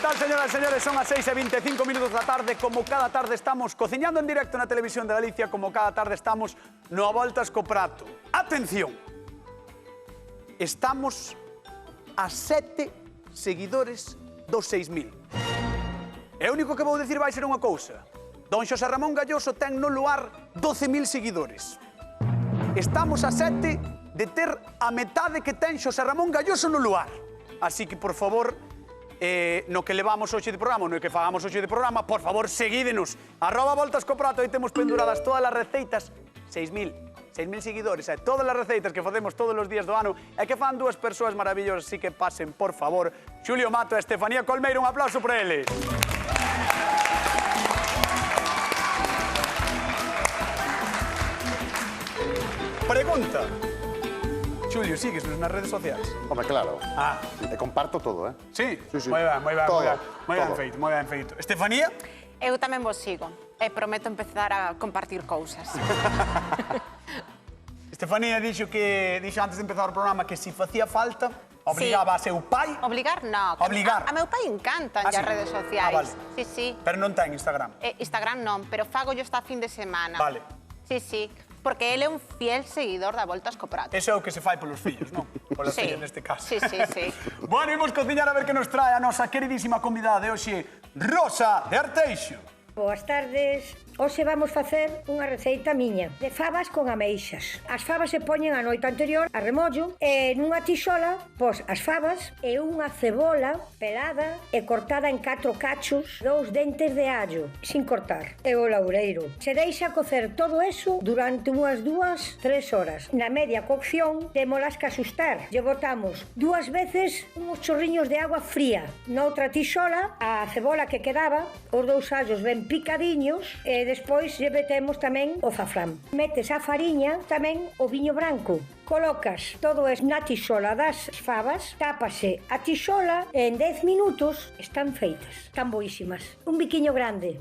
tal, señoras e señores? Son as 6:25 da tarde. Como cada tarde estamos cociñando en directo na Televisión de Galicia, como cada tarde estamos no A Voltas co Prato. Atención! Estamos a 7 seguidores dos 6.000. E o único que vou dicir vai ser unha cousa. Don Xosé Ramón Galloso ten no luar 12.000 seguidores. Estamos a 7 de ter a metade que ten Xosé Ramón Galloso no luar. Así que, por favor, no que levamos hoxe de programa, no que fagamos hoxe de programa, por favor, seguídenos. @Voltas co Prato, aí temos penduradas todas as receitas. 6.000 seguidores, todas as receitas que facemos todos os días do ano e que fan dúas persoas maravillosas, así que pasen, por favor, Xulio Mato e Estefanía Colmeiro, un aplauso por eles. Pregunta. Xulio, síguesnos nas redes sociais? Hombre, claro. Ah. Te comparto todo, ¿eh? Sí? Sí. Moi ben, moi ben, Todo, moi ben todo. feito, moi ben feito. Estefanía? Eu tamén vos sigo e prometo empezar a compartir cousas. Estefanía dixo antes de empezar o programa que si facía falta, obligaba a seu pai. Obligar, no. Obligar. A meu pai encantan Ah, sí? as redes sociais. Vale. Sí, sí. Pero non ten Instagram. Instagram non, pero fago yo esta fin de semana. Vale. Sí, sí. Porque ele é un fiel seguidor da Voltas co Prato. Eso é o que se fai polos fillos, non? Polas Sí. fillas neste caso. Sí, sí, sí. Bueno, imos cociñar a ver que nos trae a nosa queridísima convidada de hoxe, Rosa de Arteixo. Boas tardes. Hoxe vamos facer unha receita miña de fabas con ameixas. As fabas se poñen a noite anterior a remollo e nunha tixola pos as fabas e unha cebola pelada e cortada en 4 cachos, 2 dentes de allo, sin cortar, e o laureiro. Se deixa cocer todo eso durante unhas 2-3 horas. Na media cocción témolas que asustar. Lle botamos 2 veces uns chorriños de agua fría. Noutra tixola a cebola que quedaba, os 2 allos ben picadiños e despois lle metemos tamén o zafrán. Metes a fariña, tamén o viño branco. Colocas todo es na tixola das fabas, tápase a tixola e en 10 minutos están feitas. Están boísimas. Un biquiño grande.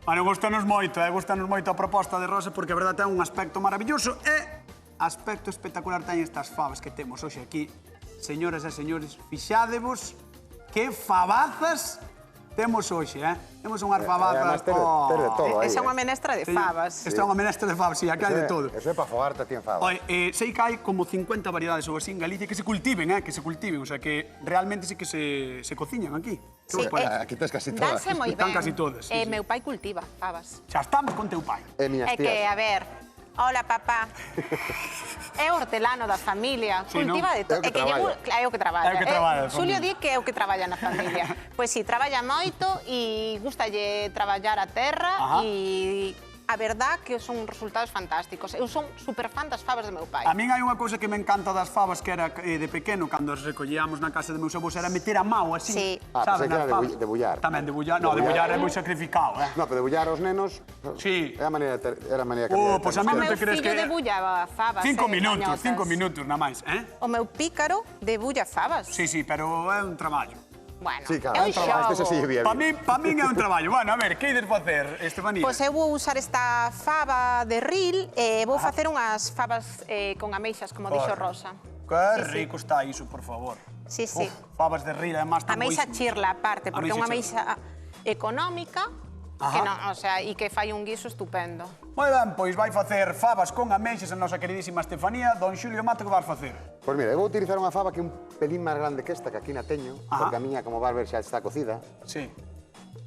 Bueno, gustanos moito a proposta de Rosa porque a verdade ten un aspecto maravilloso e aspecto espectacular ten estas fabas que temos hoxe aquí. Señoras e señores, fixádevos que fabazas temos hoxe, Temos unhas fabazas... Ter de todo aí. Esa é unha menestra de fabas. Isto é unha menestra de fabas, sí, aquí hai de todo. Eso é para fogarte a ti en fabas. Oi, sei que hai como 50 variedades ou así en Galicia que se cultiven, o sea que realmente sí que se cociñan aquí. Sí, Aquí tens casi todas. danse moi Están ben. casi todas, sí, sí. Meu pai cultiva fabas. Xa estamos con teu pai. E miñas É que, tías. a ver, hola, papá. É hortelano da familia, Sí, cultiva non? de todo. É o que traballa. É o que traballa. É o que traballa, Xulio familia. di que é o que traballa na familia. Pois si, traballa moito e gustalle traballar a terra Ajá. e a verdad que son resultados fantásticos. Eu son superfan das fabas do meu pai. A min hai unha cousa que me encanta das fabas que era de pequeno, cando as recollíamos na casa de meus avós, era meter a mau así. Sí. Sabes, Pensei que nas era fabas. de bullar. Tamén de bullar, no, de bullar é moi sacrificado, No, pero de bullar aos nenos... Sí. Era a maneira que había de Pois a ter. mí O non meu te crees fillo que... debullaba fabas. 5 minutos, mañosas. 5 minutos, na máis, O meu pícaro debulla fabas. Sí, sí, pero é un traballo. Bueno, Sí, claro, é un este se xogo. vía Pa min é un traballo. Bueno, a ver, que ides facer, Estefanía? Pois eu vou usar esta faba de ril e vou facer unhas fabas con ameixas, como dixo Rosa. Que Sí, sí. rico está iso, por favor. Sí, sí. Fabas de rila, además, tan Ameixa boísimas. chirla aparte, porque é unha Ameixa ameixa económica Ajá. que non, o sea, e que fai un guiso estupendo. Moi ben, pois vai facer fabas con ameixas a nosa queridísima Estefanía. Don Xulio Mato, que vas facer? Pois mira, eu vou utilizar unha faba que é un pelín máis grande que esta, que aquí na teño, Ajá. porque a miña, como vas ver, xa está cocida, Sí.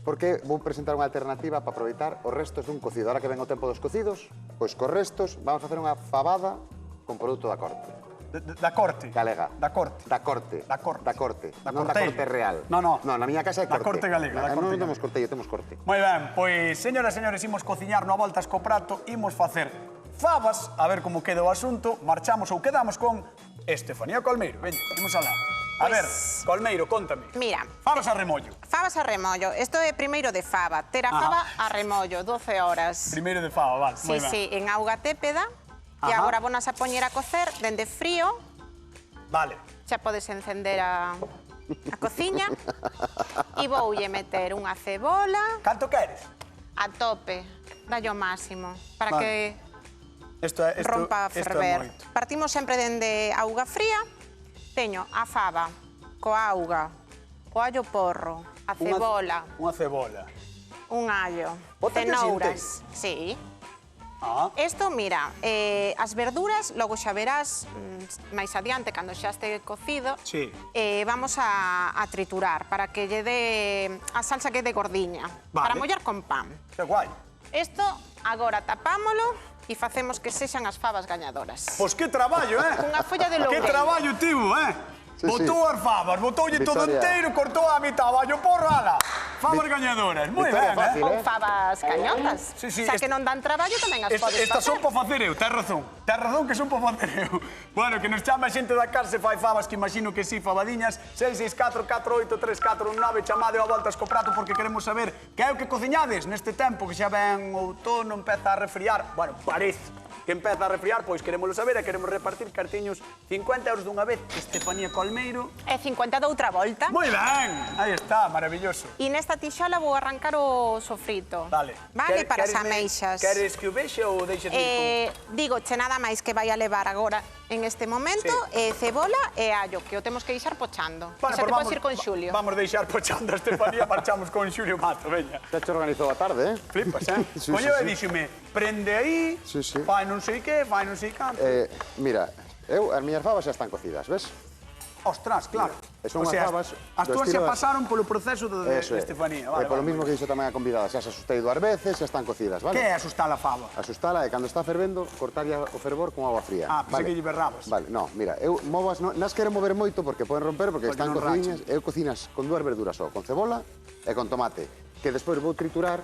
porque vou presentar unha alternativa para aproveitar os restos dun cocido. Ahora que ven o tempo dos cocidos, pois cos restos vamos a facer unha fabada con produto da corte. Da corte. Galega. Da corte. Da corte. Da corte. Da corte. Da Non da cortello. corte real. No, no. No, na miña casa é Da corte. corte galega, da corte Non galega. temos cortello, temos corte. Moi ben, pois, señoras e señores, imos cociñar no a Voltas co Prato, imos facer fabas, a ver como queda o asunto, marchamos ou quedamos con Estefanía Colmeiro. Veña, imos alá. A ver, Colmeiro, contame. Mira, Fabas a remollo. fabas a remollo. Isto é primeiro de faba. Ter a faba a remollo, 12 horas. Primeiro de faba, vale. Sí, moi ben. sí, en auga tépeda. E Ajá. agora vonas a poñer a cocer dende frío. Vale. Xa podes encender a cociña. E voulle meter unha cebola Canto queres? a tope. Dallo máximo. Para Vale. que rompa a ferver. moito. Partimos sempre dende auga fría. Teño a faba, coa auga, o allo porro, a cebola, Unha cebola. un allo, Bota que cenouras. Sí. Esto, mira, as verduras, logo xa verás máis adiante, cando xa este cocido, Sí. vamos a triturar para que lle dé a salsa que dé gordiña, Vale. para mollar con pan. Que guai. Isto, agora tapámolo e facemos que sexan as fabas gañadoras. Pois que traballo, Cunha folla de Que loureiro. traballo tivo, Sí, Botou as fabas, botoulle todo Victoria. enteiro, cortou a mitad, vallo porro, ala. Fabas gañadoras, moi Victoria ben, fácil, Ou fabas cañotas. Sí, sí, Xa que non dan traballo, tamén as podes Estas son facer. para facer eu, tens razón que son para facer eu. Bueno, que nos chama a xente da casa se fai fabas, que imagino que sí, fabadiñas. 664 48 349, chamade a voltas co prato porque queremos saber que é o que cociñades neste tempo que xa ven o outono, empeza a resfriar. Bueno, parece que empeza a resfriar, pois queremoslo saber e queremos repartir cartiños 50 euros dunha vez. Estefanía Colmeiro. E 50 de outra volta. Moi ben, aí está, maravilloso. E nesta tixola vou arrancar o sofrito. Vale. Vale, para as Quéresme- ameixas. Queres que o vexe ou deixas Digoche nada máis que vai a levar agora en este momento cebola e allo, que o temos que deixar pochando. Vale, Xa te pois podes ir con Xulio. Vamos deixar pochando a Estefanía, marchamos con Xulio Mato, veña. Xa te organizou a tarde, Flipas, Sí, Coño, sí, e díxome, prende aí, Sí, sí. fai non sei que, fai non sei canto. Mira, as miñas fabas xa están cocidas, ves? Ostras, claro. E son unhas fabas as do túas xa estilo das- pasaron polo proceso de Eso é. Estefanía. E polo mismo que dixo tamén a convidada, xa se asustei 2 veces, xa están cocidas, vale? Que é asustar a fava? Asustala e cando está fervendo, cortarlle o fervor con agua fría. Ah, pensei que lle berrabas. Vale, no, mira, eu movas, nas quero mover moito porque poden romper porque Porque están non cocidiñas. Eu cocinas con 2 verduras só, con cebola e con tomate, que despois vou triturar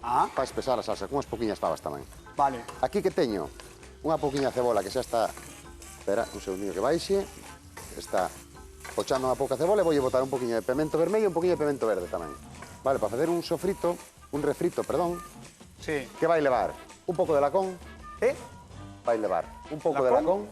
para espesar a salsa, con unhas poquinhas fabas tamén. Vale. Aquí que teño unha poquinha cebola que xa está... Espera, un segundinho que baixe. Está pochando unha pouca cebola e voulle botar un poquinho de pimento vermello e un poquinho de pimento verde tamén. Vale, para facer un sofrito, un refrito, perdón, Sí. que vai levar un pouco de lacón, vai levar un pouco de lacón,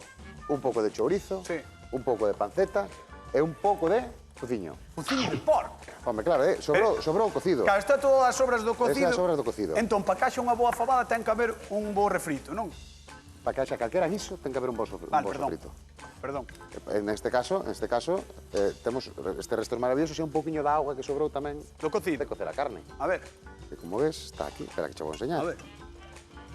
un pouco de chourizo, Sí. un pouco de panceta e un pouco de cociño. Cociño de porco. Home, claro, sobrou o cocido. Claro, está todas as sobras do cocido. Estas sobras do cocido. Entón, para que haxa unha boa fabada ten que haber un bo refrito, non? Para que haxa calquera guiso, ten que haber un bo Vale, sofrito. Perdón. En este caso, temos este restos maravillosos e un pouquiño de auga que sobrou tamén Do cocido. de cocer a carne. A ver. Que como ves, está aquí. Espera que che vou enseñar. A ver.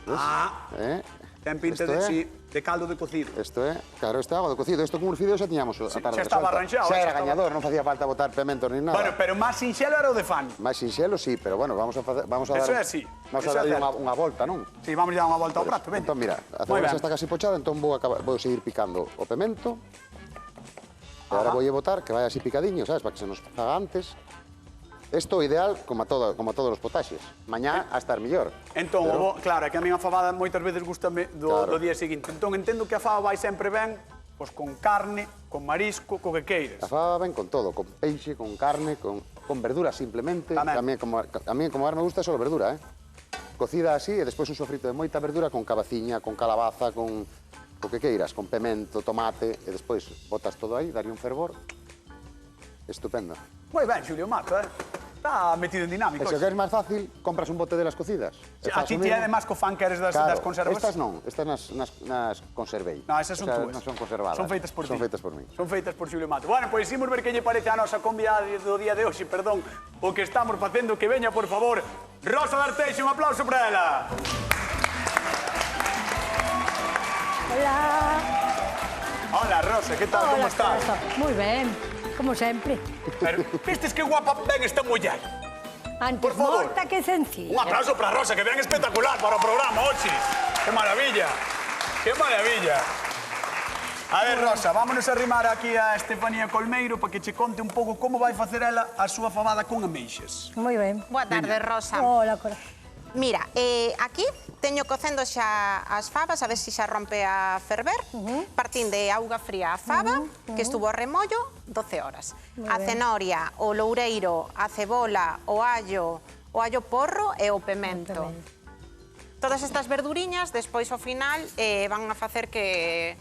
Ves? Ten pinta Isto de, é- sí, de caldo de cocido. Isto é, claro, este agua do cocido. Isto con un fideo xa tiñamos a tarde xa estaba resuelta. arranxado, Xa xa era estaba- gañador, non facía falta botar pementos ni nada. Bueno, pero máis sinxelo era o de fan. Máis sinxelo, sí, pero bueno, vamos a Eso dar... é así, Vamos eso a é darlle certo. unha volta, non? Sí, vamos a dar unha volta ao prato, veña. Entón, mira, a Moi cebola ben. xa está casi pochada, entón vou seguir picando o pemento. E agora voulle botar, que vai así picadiño, sabes, para que se nos faga antes. Isto o ideal, como a todos os potaxes. Mañá a estar mellor. Entón, claro, é que a mí a fabada moitas veces gustame Claro. do día seguinte. Entón, entendo que a faba vai sempre ben, pois con carne, con marisco, co que queiras. A faba ben con todo, con peixe, con carne, con verdura simplemente. Tamén. A mí como me gusta só verdura, Cocida así e despois un sofrito de moita verdura con cabaciña, con calabaza, con o que queiras, con pemento, tomate e despois botas todo aí, dalle un fervor. Estupendo. Moi ben, Xulio Mato, Está metido en dinámico. E se o queres máis fácil, compras un bote delas cocidas. E A fas ti o mismo. tirade máis co fan que eres das conservas? Estas non, estas nas conservei. No, esas son túas. Non son conservadas. Son feitas por ti. Son feitas por mí. Son feitas por Xulio Mato. Bueno, pois imos ver que lle parece a nosa convidada do día de hoxe, perdón, o que estamos facendo, que veña, por favor, Rosa D'Arteixo, un aplauso para ela. Hola. Hola, Rosa, que tal, como estás? Moi ben, como sempre. Pero, vistes que guapa ven esta muller? Antes Por favor. morta que sencilla. Un aplauso para Rosa, que ven espectacular para o programa, hoxe. Que maravilla, que maravilla. A ver, Rosa, vámonos a arrimar aquí a Estefanía Colmeiro para que che conte un pouco como vai facer ela a súa fabada con ameixas. Moi ben. Boa tarde, Rosa. Hola, corazón. Mira, aquí teño cocendo xa as fabas, a ver se xa rompe a ferver. Partín de auga fría a faba, que estuvo a remollo 12 horas. A cenoria, o loureiro, a cebola, o allo porro e o pemento. Todas estas verduriñas, despois ao final, van a facer que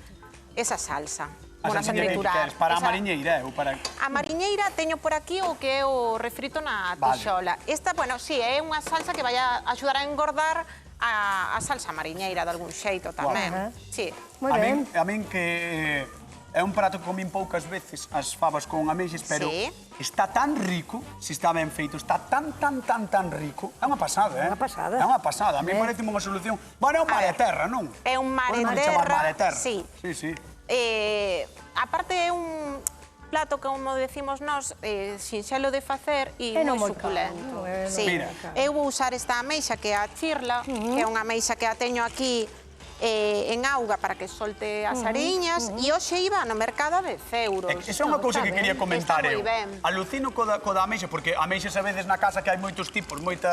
esa salsa. Bueno, a triturar. Para a mariñeira, ou para... A mariñeira teño por aquí o que é o refrito na tixola. Esta, bueno, sí, é unha salsa que vai a axudar a engordar a salsa mariñeira de algún xeito tamén. Sí. Moi ben. A min que É un prato que comín poucas veces, as fabas con ameixas, pero está tan rico, se está ben feito, está tan rico. É unha pasada, Unha pasada. É unha pasada. A mí parece unha solución... Bueno, é un mar de terra, non? É un mar de Podemos chamar mar de terra, terra. sí. Sí. Aparte é un plato, como decimos nós, sinxelo de facer e moi suculento. Mira. Eu vou usar esta ameixa que é a chirla, que é unha ameixa que a teño aquí en auga para que solte as ariñas, e hoxe iba no mercado a 10 euros. Esa é unha cousa que quería comentar eu. Está moi ben. Alucino co da ameixa, porque ameixas a veces na casa que hai moitos tipos, moitas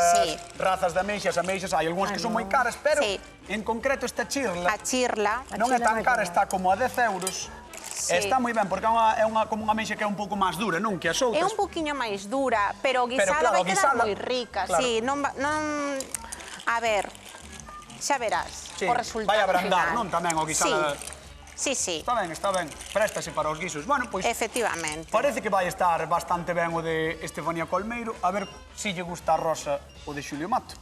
razas de ameixas, hai algunhas que son moi caras, pero en concreto esta chirla A chirla. non é tan cara, está como a 10 euros. Está moi ben, porque é como unha ameixa que é un pouco máis dura, non? Que as outras. É un poquinho máis dura, pero guisada vai quedar moi rica. Sí, non... A ver, xa verás o resultado final. Vai abrandar, non? Tamén o guisada... Sí. Está ben. Préstase para os guisos. Bueno, pois... Efectivamente. Parece que vai estar bastante ben o de Estefanía Colmeiro. A ver se lle gusta a Rosa o de Xulio Mato.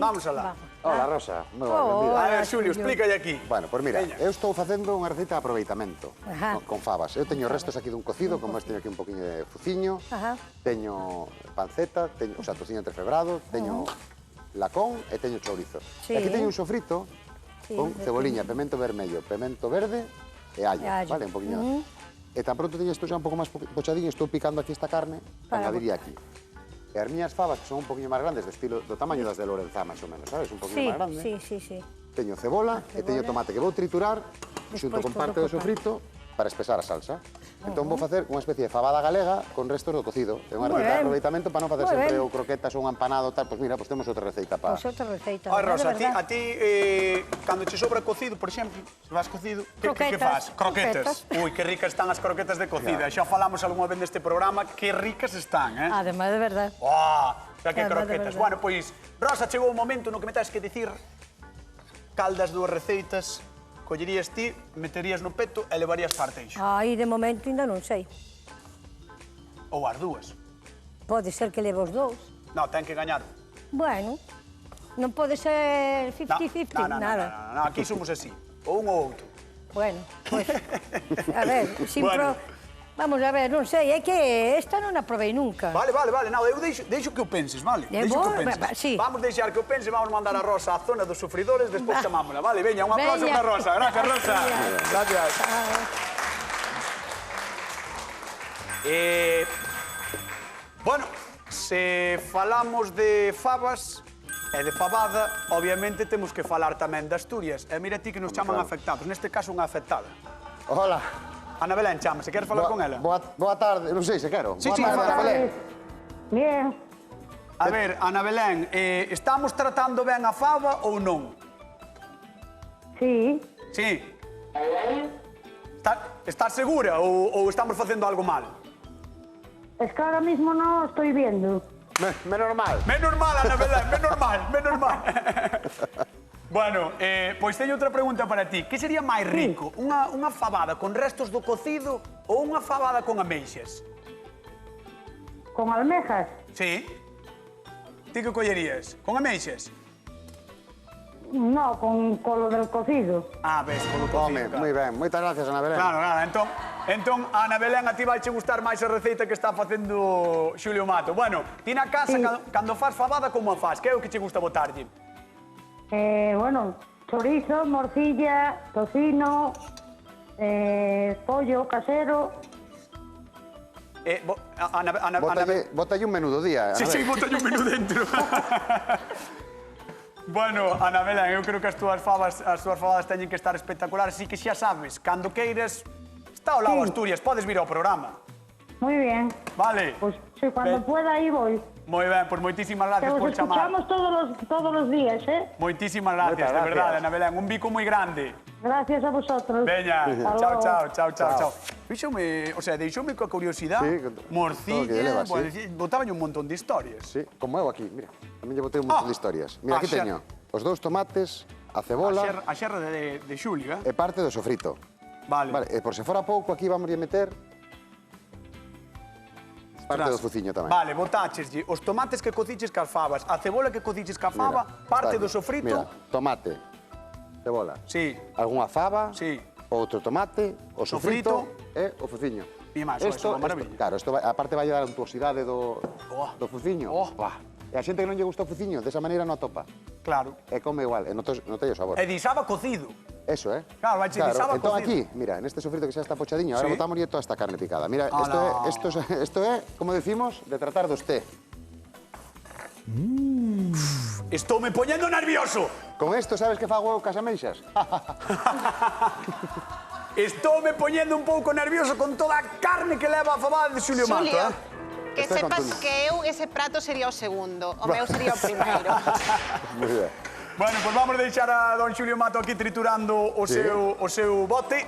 Vamos alá. Hola, Rosa. Moi boa, A ver, Xulio, explícalle aquí. Bueno, pois mira, eu estou facendo unha receita de aproveitamento con fabas. Eu teño restos aquí dun cocido, como teño aquí un poquinho de fuciño, teño panceta, o sea, tociño entrefebrado, teño lacón e teño chourizo. E aquí teño un sofrito con ceboliña, pemento vermello, pemento verde e allo, vale? Un poquinho. E tan pronto teño isto xa un pouco máis pochadiño, estou picando aquí esta carne, añadiría aquí. E as miñas fabas, que son un poquinho máis grandes, do tamaño das de Lorenzá, máis ou menos, sabes? Un poquinho máis grande. Sí. Teño cebola e teño tomate que vou triturar xunto con parte do sofrito para espesar a salsa. Entón vou facer unha especie de fabada galega con restos do cocido. É unha receita de aproveitamento para non facer sempre ou croquetas ou un empanado tal. Pois mira, temos outra receita para... Pois outra receita. Ai, Rosa, a ti, cando che sobra cocido, por exemplo, se vas cocido, que faz? Croquetas. Ui, que ricas están as croquetas de cocida. Xa falamos algunha vez neste programa, que ricas están, eh? Ademais, de verdade. Xa que croquetas. Bueno, pois, Rosa, chegou o momento no que me tens que dicir cal das dúas receitas collerías ti, meterías no peto e levarías parteixo. Aí, de momento, ainda non sei. Ou as dúas. Pode ser que leve os dous. Non, ten que gañar. Bueno, non pode ser 50-50, nada. Non, aquí somos así, ou un ou outro. Bueno, pues, a ver, vamos a ver, non sei, é que esta non a provei nunca. Vale, non, eu deixo que o penses, vale? Deixo que o penses. Sí. Vamos deixar que o penses, vamos mandar a Rosa á zona dos sufridores, despois chamámola, vale? Veña, un aplauso para Rosa. Gracias, Rosa. Gracias. Bueno, se falamos de fabas e de fabada, obviamente temos que falar tamén de Asturias. E mira ti que nos chaman afectados, neste caso unha afectada. Hola. Ana Belén chama, se queres falar con ela? Boa tarde, non sei se quero. Sí, boa tarde, Ana Belén. Bien. A ver, Ana Belén, estamos tratando ben a faba ou non? Sí. Sí. Estás segura ou estamos facendo algo mal? Es que ahora mismo no estoy viendo. Menos mal. Menos mal, Ana Belén, menos mal. Bueno, pois teño outra pregunta para ti. Que sería máis rico? Unha fabada con restos do cocido ou unha fabada con ameixas? ¿Con almejas? Sí. Ti que collerías? Con ameixas? No, con lo del cocido. Ves, polo cocido. Home, moi ben. Moitas gracias, Ana Belén. Claro, entón, Ana Belén, a ti vai che gustar máis a receita que está facendo Xulio Mato. Bueno, ti na casa, cando faz fabada, como a faz? Que é o que che gusta botarlle? Bueno, chorizo, morcilla, tocino, pollo casero. Bótalle un menú do día. Sí, bótalle un menú dentro. Bueno, Ana Belén, eu creo que as túas fabadas teñen que estar espectaculares, así que xa sabes, cando queiras, está ao lado Asturias, podes vir ao programa. Muy bien. Vale. Pues sí, cuando pueda ahí voy. Moi ben, pois moitísimas gracias por chamar. Os escuchamos todos los días, ¿eh? Moitísimas gracias, de verdade, Ana Belén. Un bico moi grande. Gracias a vosotros. Veña, chao. Fíxome, o sea, deixoume coa curiosidade, morcilla, botaban un montón de historias. Sí, como eu aquí, mira. Tamén lle botei un montón de historias. Mira, aquí teño os dous tomates, a cebola... A xerra de Xulio, e parte do sofrito. Vale. E por se fora pouco, aquí vamos a meter... parte do fuciño tamén. Vale, botácheslle os tomates que cociches cas fabas, a cebola que cociches ca faba, parte do sofrito... Mira, tomate, cebola. Sí. Algunha faba. Sí. outro tomate, o sofrito e o fociño. E máis, isto é unha maravilla. Claro, aparte vai dar a untuosidade do fociño. E a xente que non lle gusta o fociño, desa maneira non atopa. Claro. E come igual, e non teño sabor. E disaba cocido. Eso, Claro, vai disaba entón cocido. aquí, mira, neste sofrito que xa está pochadiño, agora botámoslle toda esta carne picada. Mira, isto é, como decimos, de tratar dos té. Estou me poñendo nervioso. Con isto, sabes que fago eu cas ameixas? Estou me poñendo un pouco nervioso con toda a carne que leva a fabada de Xulio Mato, Xulio, que Estoy sepas contento. que eu ese prato sería o segundo, o meu sería o primeiro. Moi ben. Bueno, pois vamos deixar a don Xulio Mato aquí triturando o seu bote.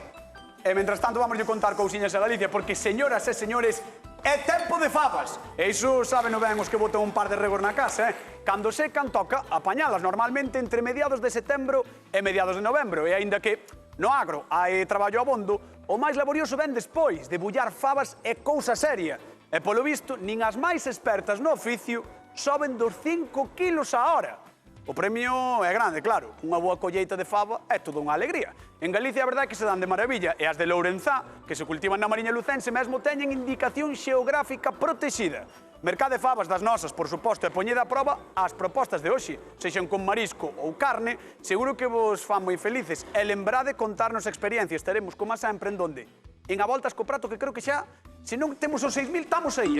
E, mentras tanto, vamos contar cousiñas a Galicia, porque, señoras e señores, é tempo de fabas. E iso saben ben os que botan un par de regos na casa, Cando secan, toca apañalas, normalmente entre mediados de setembro e mediados de novembro. E, aínda que no agro hai traballo abondo, o máis laborioso ven despois de bullar fabas é cousa seria. E, polo visto, nin as máis expertas no oficio soben dos 5 kilos a hora. O premio é grande, claro. Unha boa colleita de fava é toda unha alegría. En Galicia, a verdade é que se dan de maravilla, e as de Lourenzá, que se cultivan na Mariña Lucense, mesmo teñen indicación xeográfica protexida. Mercade de fabas das nosas, por suposto, e poñede a proba as propostas de hoxe, sexan con marisco ou carne, seguro que vos fan moi felices. E lembrade contarnos experiencias, estaremos, como sempre, en donde? En a voltas co prato, que creo que xa, se non temos os 6.000, estamos aí,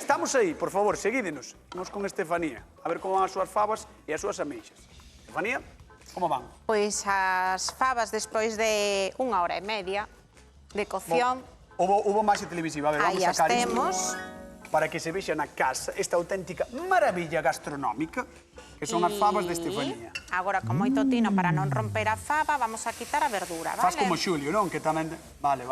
Estamos aí, por favor, seguídenos. Vamos con Estefanía, a ver como van as súas fabas e as súas ameixas. Estefanía, como van? Pois as fabas, despois de 1 hora e media de cocción, Hubo máis televisiva, a ver, aí vamos as sacar temos. isto para que se vexa na casa esta auténtica maravilla gastronómica que son as fabas de Estefanía. Agora, con moito tino, para non romper a faba, vamos a quitar a verdura, vale? Faz como Xulio, non? Que tamén... Vale.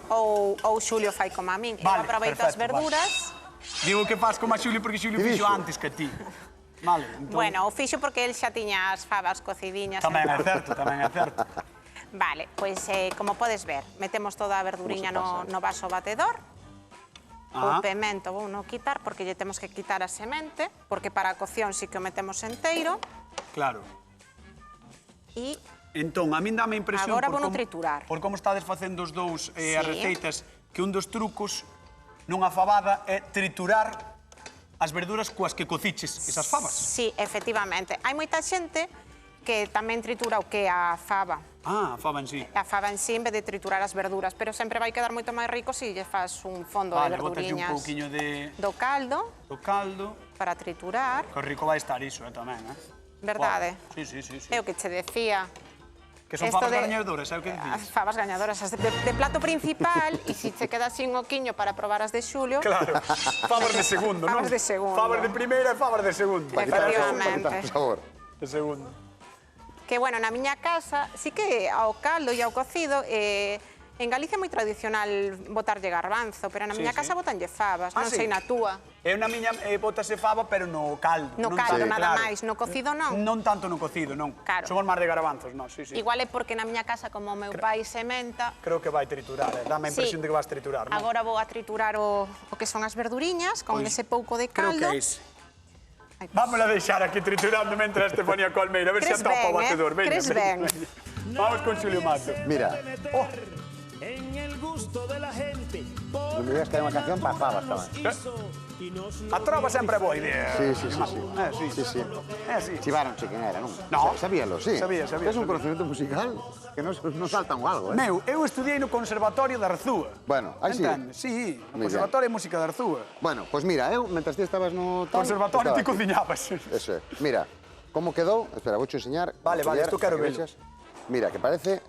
Ou Xulio fai como a min. Eu aproveito as verduras. Digo que faz como a Xulio porque Xulio fixo antes que ti. Vale, entón... Bueno, o fixo porque el xa tiña as fabas cocidiñas. Tamén é certo. Vale, pois, como podes ver, metemos toda a verduriña no vaso batedor. O pemento vou non quitar porque lle temos que quitar a semente, porque para a cocción sí que o metemos enteiro. Claro. E Entón, a min dame a impresión... agora vou non triturar. Por como estades facendo os dous as receitas, que un dos trucos nunha fabada é triturar as verduras coas que cociches esas fabas. Sí, efectivamente. Hai moita xente que tamén tritura o que é a faba. A faba en sí. A faba en sí, en vez de triturar as verduras, pero sempre vai quedar moito máis rico se lle fas un fondo de verduriñas un pouquiño do caldo para triturar. Que rico vai estar iso, tamén, Verdade? Sí. É o que che decía. Que son fabas gañadoras, é o que dicías? As fabas gañadoras, as de plato principal, e se te quedas sin oquiño para probar as de Xulio... Claro, fabas de segundo, non? Fabas de segundo. Fabas de primeira e fabas de segundo. Efectivamente. De segundo. Que, bueno, na miña casa, sí que ao caldo e ao cocido, en Galicia é moi tradicional botarlle garbanzo, pero na miña casa botanlle fabas, non sei na túa. Eu na miña botase fava, pero no caldo. No caldo, nada máis, no cocido non? Non tanto no cocido, non. Claro. Somos máis de garbanzos, non, sí. Igual é porque na miña casa, como o meu pai sementa... Creo que vai triturar, dame a impresión de que vas triturar, non? Agora vou a triturar o que son as verduriñas, con ese pouco de caldo. Creo que é ese. Vamos a deixar aquí triturando mentre a Estefanía Colmeira, a ver se atopa o batedor. Crees ben. Vamos con Xulio Mato. Mira. En el gusto de la gente. Non me digas que hai unha canción para fabas tamén. A trova sempre é boa idea. Sí. Chivaron quen era, non? No. Sabíalo, sí. Sabía. Es un conocimiento musical que non saltan o algo, Meu, eu estudiei no Conservatorio de Arzúa. Bueno, aí sí. Entendes? Sí, no Conservatorio de Música de Arzúa. Bueno, pois mira, eu, mentras ti estabas no... Conservatorio ti cociñabas. Eso é. Mira, como quedou... Espera, vouche enseñar. Vale, isto quero verlo. Mira, que parece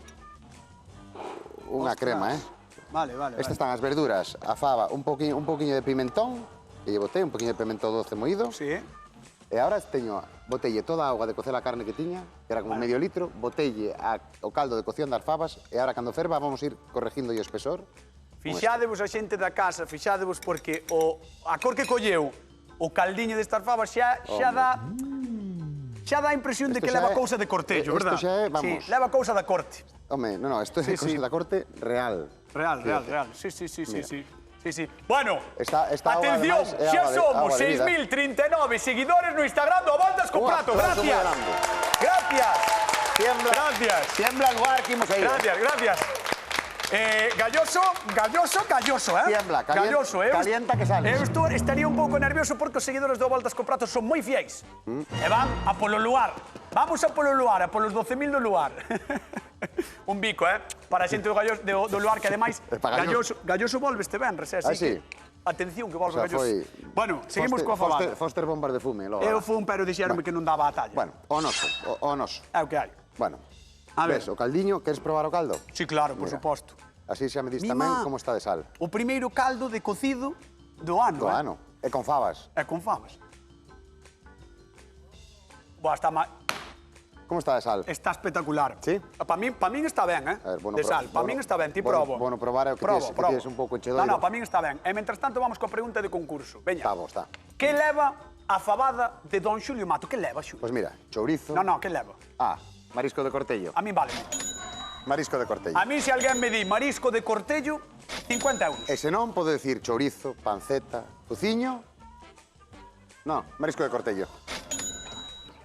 unha crema, Vale. Estas están as verduras, a fava, un poquinho de pimentón, que lle botei, un poquinho de pimentón doce moído. Sí. E agora botelle toda a auga de cocer a carne que tiña, que era como medio litro, botelle o caldo de cocción das fabas, e agora cando ferva vamos ir corregindo o espesor. Fixadevos a xente da casa, fixadevos porque a cor que colleu o caldiño destas fabas xa dá a impresión de que leva cousa de cortello, verdad? Isto xa é, vamos... Sí, leva cousa da corte. Home, non, isto é cousa da corte real. Real. Sí. Bueno, atención, xa somos 6.039 seguidores no Instagram do Voltas co Prato. Gracias. Siembra el lugar que imos a ir. Gracias. Galloso, eh? Tiembla, calienta que sales. Eu estaría un pouco nervioso porque os seguidores do Voltas co Prato son moi fiéis. E van a polo luar. Vamos a polo luar, a polos 12.000 do luar. Un bico, eh? Para a xente do luar, que ademais Galloso volve este venres, eh? Ah, sí? Atención, que volve Galloso. Bueno, seguimos coa fabada. Foster bombas de fume, logo. Eu fun, pero dixeronme que non daba a talla. Bueno, o noso. É o que hai. Bueno, A ver. ves, o caldiño, queres probar o caldo? Sí, claro, por Mira. suposto. Así xa me dis Mima. tamén como está de sal. O primeiro caldo de cocido do ano, Do ano. E con fabas. E con fabas. Boa, Como está de sal? está espectacular. Sí? Para min está ben, eh? A ver, De sal. Para min está ben, ti probo. Bueno, probar é o que tienes un pouco enchedoiro. No, para min está ben. E, mentras tanto, vamos coa pregunta de concurso. Veña. Está. Que leva a fabada de Don Xulio Mato? Que leva, Xulio? Pois mira, chourizo. No, que leva? Marisco de cortello. A min vale. Marisco de cortello. A min, se alguén me di marisco de cortello, 50 euros. E se non, podo decir chourizo, panceta, tociño. No, marisco de cortello.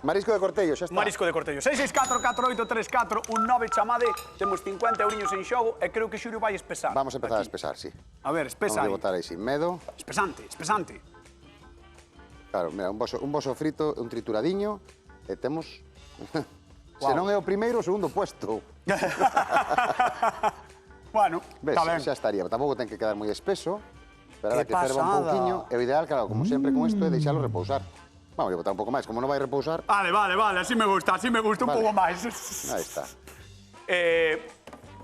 Marisco de cortello, xa está. Marisco de cortello. 664-4834-19, chamade. Temos 50 euriños en xogo e creo que Xulio vai espesar. Vamos a empezar a aquí. espesar, sí. A ver, espesa Vamos a aí. botar aí sin medo. Espesante. Claro, mira, un bo sofrito, un trituradiño, e temos... Se Guau. non é o primeiro, o segundo puesto. Bueno, Ves, está ben. xa estaría. Tampouco ten que quedar moi espeso. Esperar a Que que ferva un pasada. pouquiño. E o ideal, claro, como sempre con isto, é deixalo repousar. Vamos a botar un pouco máis. Como non vai repousar, Vale, así me gusta, un Vale. pouco máis. aí está.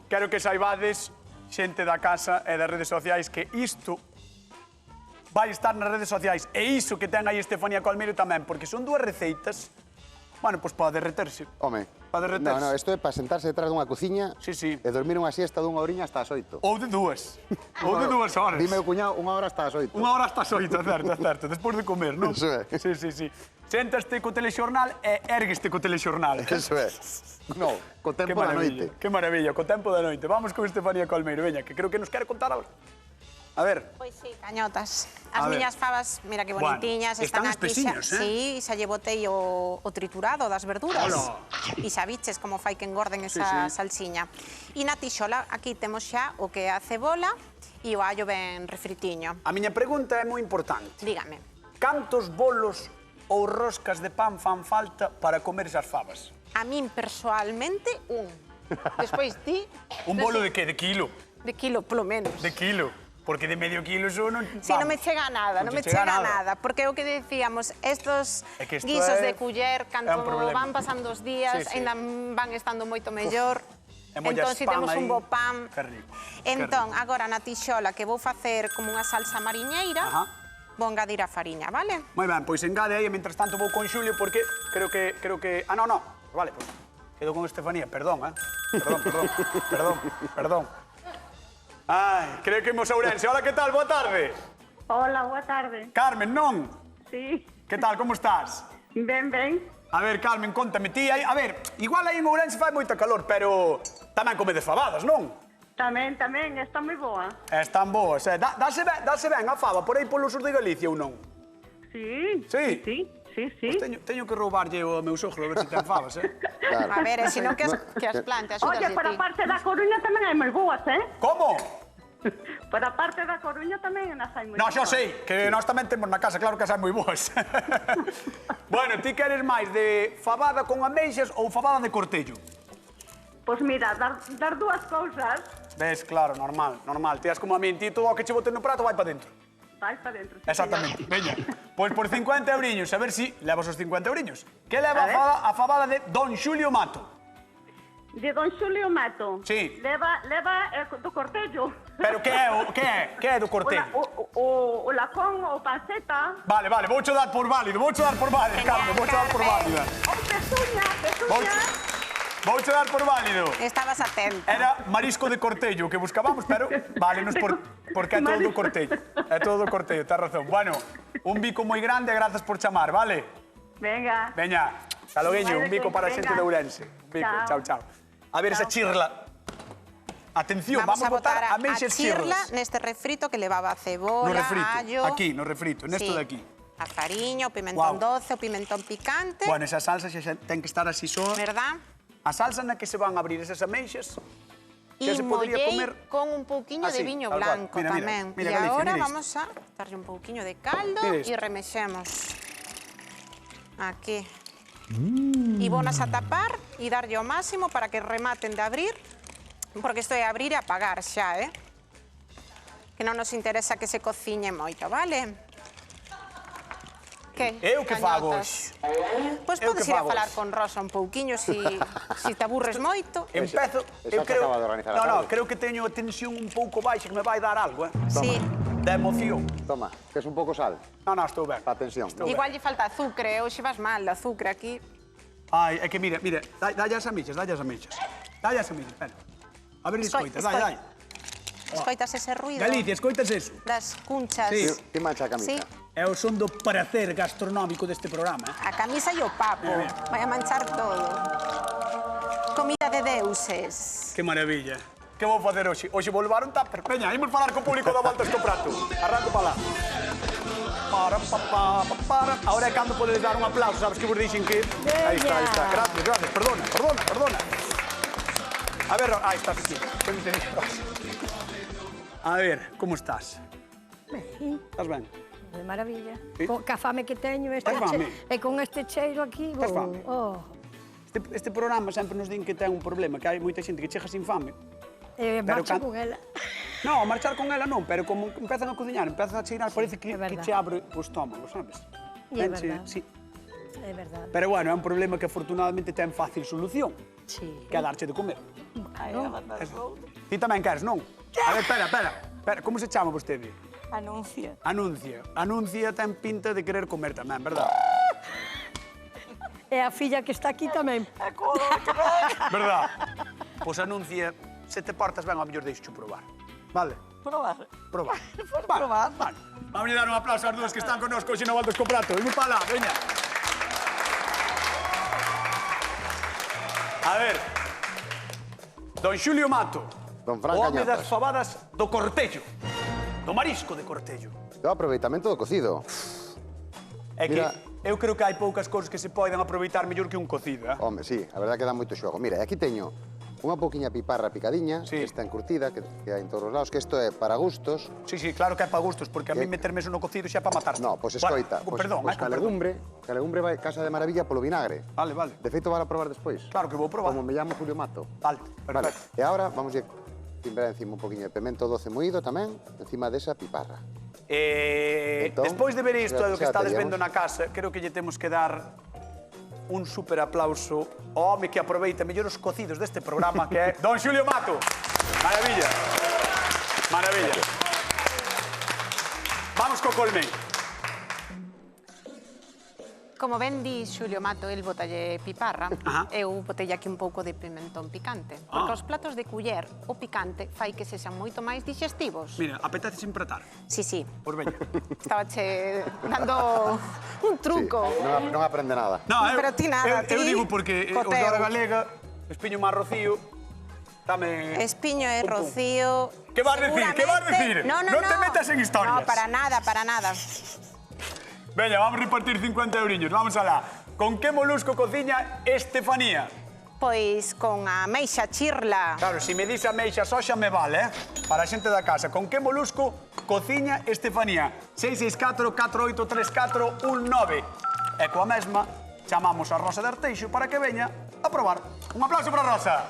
Quero que saibades, xente da casa e das redes sociais, que isto vai estar nas redes sociais. E iso que ten aí Estefanía Colmeiro tamén, porque son dúas receitas, bueno, pois para derreterse. Home. Para derreterse. No, isto é para sentarse detrás dunha cociña Sí. e dormir unha siesta dunha horiña hasta as 8. Ou de dúas. Ou de 2 horas. Dime o cuñado, unha hora hasta as 8. Unha hora hasta as 8, certo. Despois de comer, non? Eso é. Sí. Séntaste co telexornal e ergueste co telexornal. Eso é. No, co tempo da noite. Que maravilla, co tempo da noite. Vamos con Estefanía Colmeiro, veña, que creo que nos quere contar algo. A ver. Pois sí, cañotas. A As ver. miñas fabas, mira que Bueno, bonitiñas, están están aquí espesiños, xa. Sí, xa lle botei o triturado das verduras. Hola. E xa viches como fai que engorden esa salsiña. E na tixola, aquí temos xa o que é a cebola e o allo ben refritiño. A miña pregunta é moi importante. Dígame. Cantos bolos ou roscas de pan fan falta para comer esas fabas? A min, persoalmente, un. Despois ti... Un bolo de que? De kilo? De kilo, polo menos. De kilo. Porque de medio kilo eso non... Si, non me chega nada, non me chega nada. Porque é o que decíamos, estos É que isto guisos é- de culler, é canto un problema. van pasando os días, Sí. ainda van estando moito mellor. E mollas Entón, si pan temos aí. un bo pan. Que rico, Entón, agora na tixola que vou facer como unha salsa mariñeira, Ajá. vou engadir a fariña, vale? Moi ben, pois engade aí, e mentras tanto vou con Xulio, porque creo que... Ah, no. Vale, pois quedo con Estefanía, perdón, eh? Perdón. Ai, creo que imos a Ourense. Hola, que tal? Boa tarde. Hola, boa tarde. Carmen, non? Sí, Que tal, como estás? ben, ben. A ver, Carmen, contame ti aí. A ver, igual aí en Ourense fai moita calor, pero tamén comedes fabadas, non? Tamén, está moi boa. Están boas, dase ben a faba por aí polo sur de Galicia ou non? Sí, Sí? sí. Pois teño que roubarlle ao meu sogro a ver se ten fabas, Claro. A ver, e se non que as plantas, axudas Oye, de para a ti. parte da Coruña tamén hai moi boas, Como? Para a parte da Coruña tamén nas hai moi No, boas. xa sei, que nós tamén temos na casa, claro que as hai moi boas. Bueno, ti queres máis de fabada con ameixas ou fabada de cortello? Pois mira, dar dúas cousas, Ves, claro, normal. Ti as como a min, ti todo o que che bote no prato vai para dentro. vai para dentro. sí, Exactamente, veña. Pois por 50 euriños, a ver si levas os 50 euriños. Que leva A ver. a fabada de Don Xulio Mato? señor. De Don Xulio Mato. Sí. Leva do cortello. Pero que é do cortello? O lacón, o panceta. Vale, voucho dar por válido, Carmen, voucho dar por válida. O pezuña. Voucho dar por válido. Estabas atento. Era marisco de cortello que buscábamos, pero válenos porque é todo do cortello. É todo do cortello, tens razón. Bueno, un bico moi grande, grazas por chamar, vale? Venga. Veña, salogueño, un bico para a xente de Ourense. Un bico, chao. A ver esa chirla. Atención, vamos a botar a meixas chirla chirlas. neste refrito que levaba cebola, No refrito, allo... aquí, no refrito, nesto de aquí. A fariña, o pimentón Guau. doce, o pimentón picante, Bueno, esa salsa xa ten que estar así só. verdad? A salsa na que se van a abrir esas ameixas E se podría mollei comer con un pouquiño de así, viño tal cual. blanco Mira, mira, tamén. mira, E Galicia, agora mira isto. vamos a darlle un pouquiño de caldo Mira isto. e remexemos. Aquí. E vonas a tapar e darlle o máximo para que rematen de abrir, porque isto é abrir e apagar xa, que non nos interesa que se cociñe moito, vale? Que? Eu que fago Gañotas? Pois Eu podes que ir a fago falar hoxe? con Rosa un pouquiño se te aburres moito. Empezo, Xa se acaba de organizar a tarde. creo que teño a tensión un pouco baixa, que me vai dar algo, Sí. de emoción. Toma, que es un pouco sal, No, estou ben. pa tensión. Igual lle falta azúcar, hoxe vas mal de azúcar aquí. Ai, é que mira, dalle as amixas, Dalle as amixas, espera. A ver, escoitas, dalle. Escoitas ese ruido Galicia, escoitas eso. das cunchas. Sí. Ti mancha a camisa. Sí. É o son do prazer gastronómico deste programa. A camisa e o papo. Vai a manchar todo. Comida de deuses. Que maravilla. Que vou facer hoxe? Hoxe vou levar un tupper. Veña, imos falar co público da Voltas co Prato. Arranco para lá. Para. Ahora é cando podedes dar un aplauso, sabes que vos dixen que... Aí está. Gracias. Perdona. A ver, aí estás aquí. A ver, como estás? Ben, Estás ben? de maravilla. Sí. Ca fame que teño Tes fame? e con este cheiro aquí, Tes fame? oh. Este programa sempre nos din que ten un problema, que hai moita xente que chega sin fame. Marcha can- con ela. Non, marchar con ela non, pero como empezan a cociñar, empezan a cheirar, parece que É verdad. che abre o estómago, sabes? E é Tenche- verdad. Sí. É verdade. Pero bueno, é un problema que afortunadamente ten fácil solución, Sí. que é darche de comer. Non? Ti tamén queres, non? A ver, espera. Como se chama vostede? Anuncia. Anuncia ten pinta de querer comer tamén, verdad? E a filla que está aquí tamén. Verdad? Pois Anuncia, se te portas ben, ao mellor deixo probar. Vale? Probar. Probar. probar. Vale. Vamos a dar un aplauso ás dúas que están connosco hoxe no Voltas co Prato. Imos para lá, veña. A ver. Don Xulio Mato. Don Fran o home Cañotas. das fabadas do Cortello. Do marisco de Cortello. Do aproveitamento do cocido. É que Mira. eu creo que hai poucas cousas que se poden aproveitar mellor que un cocido, Home, sí, a verdade que dá moito xogo. Mira, aquí teño unha pouquiña piparra picadiña, Sí. que está encurtida, que hai en todos os lados, que isto é para gustos. Sí, claro que é para gustos, porque a mí meterme eso no cocido xa é para matar. No, pois escoita, Perdón, ca legumbre vai casa de maravilla polo vinagre. Vale. De feito, vai a probar despois. Claro que vou probar. Como me llamo Julio Mato. Vale, Vale, perfecto. e agora vamos a timbrar encima un poquinho de pemento doce moído tamén, encima desa piparra. Entón, Despois de ver isto xa- do que xa estades teríamos. vendo na casa, creo que lle temos que dar un super aplauso ao home que aproveita mellor os cocidos deste programa, que é Don Xulio Mato. Maravilla. Vamos co colmén. Como ben di Xulio Mato, el botalle piparra, Ajá. eu botei aquí un pouco de pimentón picante. Porque os platos de culler, o picante, fai que sexan moito máis digestivos. Mira, apetece sin pratar. Sí. Pois veña. Estaba che dando un truco. Sí, non aprende nada. No, Pero ti nada, eu ti digo porque os coteo. da hora galega, espiño máis rocío, dame... Espiño e Pum, pum. rocío... Que vas decir? Que vas decir? No Non te metas en historias. No, para nada. Veña, vamos a repartir 50 eurillos, vamos alá. Con que molusco cociña Estefanía? Pois con a meixa chirla. Claro, se me dis a meixa só xa me vale, Para a xente da casa. Con que molusco cociña Estefanía? 664-483419. E coa mesma chamamos a Rosa de Arteixo para que veña a probar. Un aplauso para Rosa.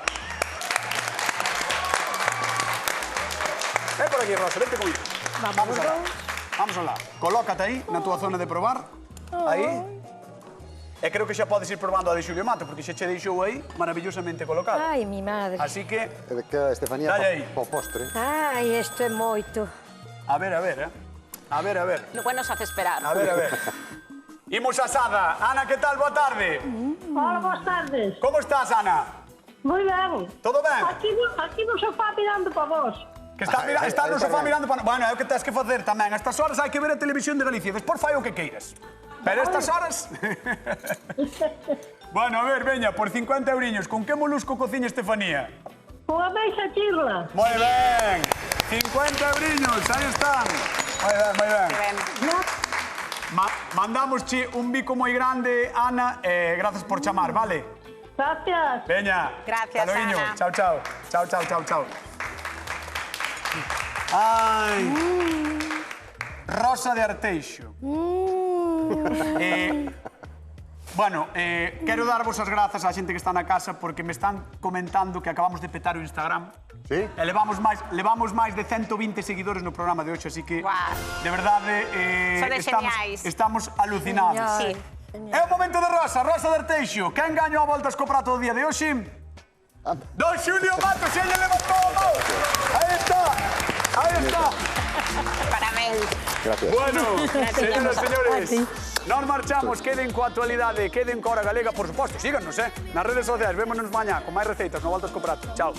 Ven por aquí, Rosa, vente comigo. Vamos alá. Vamos alá. Colócate aí, na túa zona de probar. Aí. E creo que xa podes ir probando a de Xulio Mato, porque xa che deixou aí maravillosamente colocada. Ai, mi madre. Así que, Queda Estefanía Dalle aí. po postre. Ai, isto é moito. a ver, A ver. Lo bueno se hace esperar. A ver. Imos a Sada. Ana, que tal? Boa tarde. Hola, boas tardes. Como estás, Ana? Moi ben. Todo ben? Aquí no sofá mirando para vos. Que estás Aí no sofá tamén. mirando para... Bueno, é o que tens que facer tamén. A estas horas hai que ver a televisión de Galicia. Despois fai o que queiras. Pero a estas horas... Bueno, a ver, veña, por 50 euriños, con que molusco cociña Estefanía? Con a meixa chirla. Moi ben. 50 euriños, aí están. Moi ben. Que ben. Mandamosche un bico moi grande, Ana, e grazas por chamar, vale? Gracias. Veña. Gracias, Hasta loguiño. Ana. Chao, chao. Chao, chao, chao, chao. Ai. Rosa de Arteixo. Bueno, quero darvos as grazas á xente que está na casa porque me están comentando que acabamos de petar o Instagram. Sí? E levamos máis de 120 seguidores no programa de hoxe, así que, Guau. de verdade, Sodes geniais. estamos alucinados. Sí. É o momento de Rosa, Rosa de Arteixo. Quen gañou a voltas co prato do día de hoxe? Don Xulio Matos, e lle levantou a mão. Aí está, aí está. Parabéns. Gracias. Bueno, señoras e señores, nos marchamos, queden coa actualidade, queden coa Hora Galega, por suposto, síganos, nas redes sociais, vémonos mañá con máis receitas no Voltas co Prato. Chao.